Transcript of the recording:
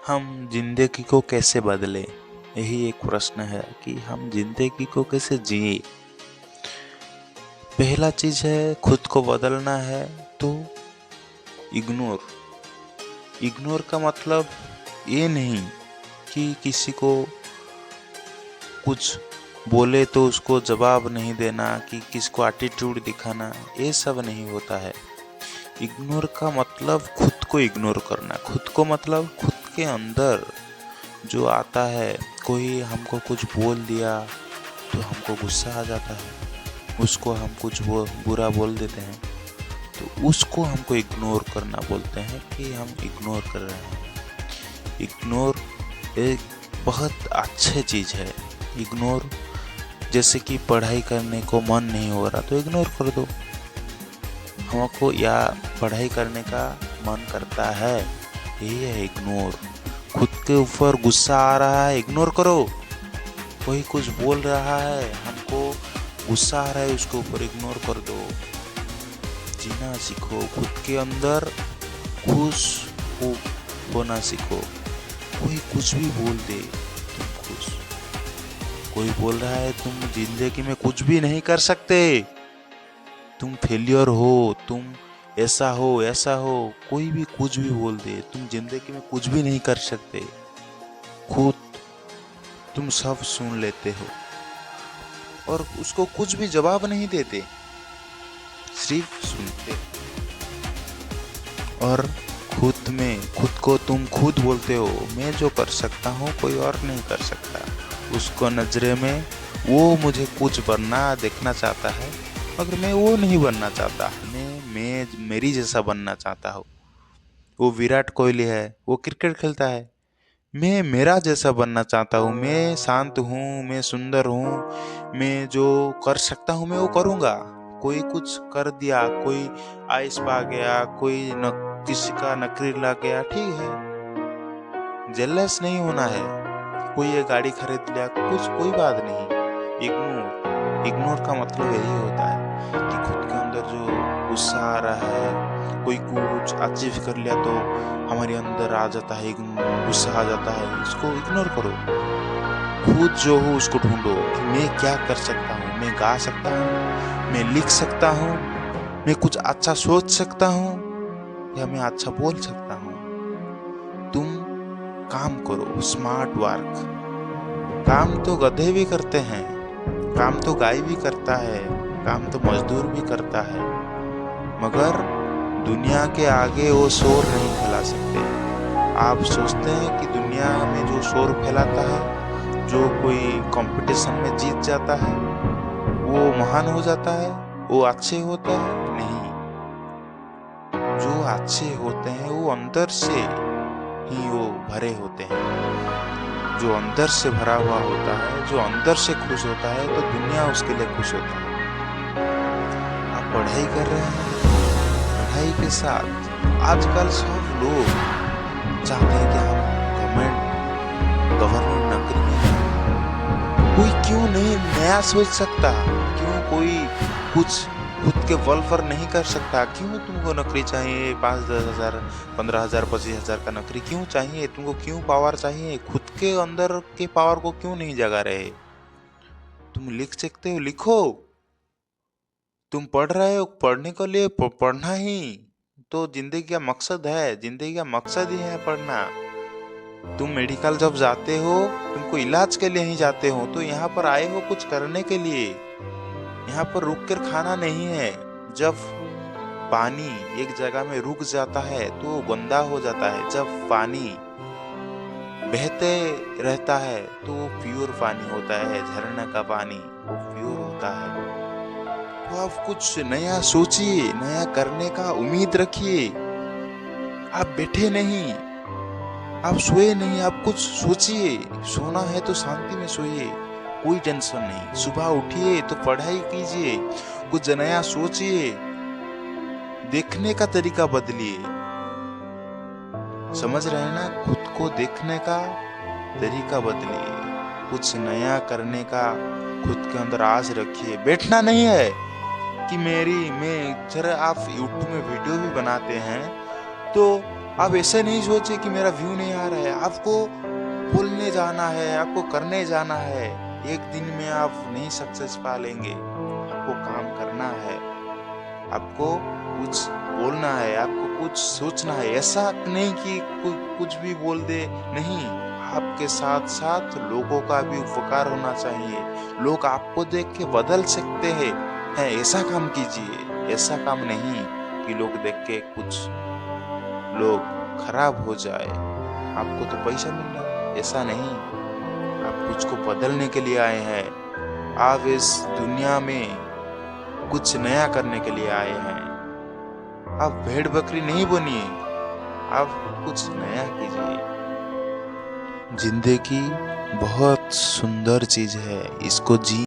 हम जिंदगी को कैसे बदले? यही एक प्रश्न है कि हम जिंदगी को कैसे जिए। पहला चीज है खुद को बदलना है तो इग्नोर। इग्नोर का मतलब ये नहीं कि किसी को कुछ बोले तो उसको जवाब नहीं देना, कि किसको एटीट्यूड दिखाना, ये सब नहीं होता है। इग्नोर का मतलब खुद को इग्नोर करना। खुद को मतलब खुद के अंदर जो आता है। कोई हमको कुछ बोल दिया तो हमको गुस्सा आ जाता है, उसको हम कुछ वो बुरा बोल देते हैं तो उसको हमको इग्नोर करना बोलते हैं कि हम इग्नोर कर रहे हैं। इग्नोर एक बहुत अच्छी चीज़ है। इग्नोर जैसे कि पढ़ाई करने को मन नहीं हो रहा तो इग्नोर कर दो। हमको या पढ़ाई करने का मन करता है, यही है इग्नोर। खुद के ऊपर गुस्सा आ रहा है, इग्नोर करो। कोई कुछ बोल रहा है, हमको गुस्सा आ रहा है, उसके ऊपर इग्नोर कर दो। जीना सीखो, खुद के अंदर खुश हो होना सीखो। कोई कुछ भी बोल दे तुम खुश। कोई बोल रहा है तुम जिंदगी में कुछ भी नहीं कर सकते, तुम फेलियर हो, तुम ऐसा हो, कोई भी कुछ भी बोल दे, तुम जिंदगी में कुछ भी नहीं कर सकते, खुद तुम सब सुन लेते हो और उसको कुछ भी जवाब नहीं देते, सिर्फ सुनते। और खुद को तुम खुद बोलते हो मैं जो कर सकता हूँ कोई और नहीं कर सकता। उसको नजरे में वो मुझे कुछ बनना देखना चाहता है, मगर मैं वो नहीं बनना चाहता। मैं मेरी जैसा बनना चाहता हूँ। वो विराट कोहली है, वो क्रिकेट खेलता है। मैं मेरा जैसा बनना चाहता हूँ। मैं शांत हूँ, मैं सुंदर हूँ, मैं जो कर सकता हूँ मैं वो करूँगा। कोई कुछ कर दिया, कोई आइस पा गया, कोई न किसी का नकरी लग गया, ठीक है, जेलस नहीं होना है। कोई ये गाड़ी खरीद लिया, कुछ कोई बात नहीं। इग्नोर इग्नोर का मतलब यही होता है कि खुद के अंदर जो गुस्सा आ रहा है, कोई कुछ अचीव कर लिया तो हमारे अंदर आ जाता है, गुस्सा आ जाता है, इसको इग्नोर करो। खुद जो हो उसको ढूंढो कि मैं क्या कर सकता हूँ। मैं गा सकता हूँ, मैं लिख सकता हूँ, मैं कुछ अच्छा सोच सकता हूँ, या मैं अच्छा बोल सकता हूँ। तुम काम करो, स्मार्ट वर्क। काम तो गधे भी करते हैं, काम तो गाय भी करता है, काम तो मजदूर भी करता है, मगर दुनिया के आगे वो शोर नहीं फैला सकते। आप सोचते हैं कि दुनिया में जो शोर फैलाता है, जो कोई कंपटीशन में जीत जाता है, वो महान हो जाता है, वो अच्छे होते हैं? नहीं। जो अच्छे होते हैं वो अंदर से ही वो भरे होते हैं। जो अंदर से भरा हुआ होता है, जो अंदर से खुश होता है, तो दुनिया उसके लिए खुश होता है। आप पढ़ाई कर रहे हैं, पढ़ाई के साथ आजकल सब लोग चाहते हैं कि हम गवर्नमेंट नौकरी में जाएं। कोई क्यों नहीं नया सोच सकता? क्यों कोई कुछ खुद के बल पर नहीं कर सकता? क्यों तुमको नौकरी चाहिए? 5-10 हजार, 15 हजार, 25 हजार का नौकरी क्यों चाहिए तुमको? क्यों पावर चाहिए? खुद के अंदर के पावर को क्यों नहीं जगा रहे? तुम लिख सकते हो, लिखो। तुम पढ़ रहे हो, पढ़ने के लिए पढ़ना ही तो जिंदगी का मकसद है। जिंदगी का मकसद ही है पढ़ना। तुम मेडिकल जब जाते हो, तुमको इलाज के लिए ही जाते हो, तो यहाँ पर आए हो कुछ करने के लिए। यहाँ पर रुक कर खाना नहीं है। जब पानी एक जगह में रुक जाता है तो वो गंदा हो जाता है। जब पानी बहते रहता है तो वो प्योर पानी होता है। झरना का पानी वो प्योर होता है। तो आप कुछ नया सोचिए, नया करने का उम्मीद रखिए। आप बैठे नहीं, आप सोए नहीं, आप कुछ सोचिए। सोना है तो शांति में सोइए, कोई टेंशन नहीं। सुबह उठिए तो पढ़ाई कीजिए, कुछ नया सोचिए, देखने का तरीका बदलिए। समझ रहे हैं ना? खुद को देखने का तरीका बदलिए, कुछ नया करने का खुद के अंदर आस रखिए। बैठना नहीं है कि मैं जरा आप यूट्यूब में वीडियो भी बनाते हैं तो आप ऐसे नहीं सोचे कि मेरा व्यू नहीं आ रहा है, आपको बोलने जाना है, आपको करने जाना है। एक दिन में आप नहीं सक्सेस पा लेंगे, आपको काम करना है, आपको कुछ बोलना है, आपको कुछ सोचना है। ऐसा नहीं कि कुछ भी बोल दे, नहीं, आपके साथ-साथ लोगों का भी उपकार होना चाहिए। लोग आपको देख के बदल सकते हैं, ऐसा काम कीजिए। ऐसा काम नहीं कि लोग देख के कुछ लोग खराब हो जाए, आपको तो पैसा मिल रहा है, ऐसा नहीं। आप कुछ को बदलने के लिए आए हैं, आप इस दुनिया में कुछ नया करने के लिए आए हैं। आप भेड़-बकरी नहीं बनिए, आप कुछ नया कीजिए। ज़िंदगी बहुत सुंदर चीज़ है, इसको जी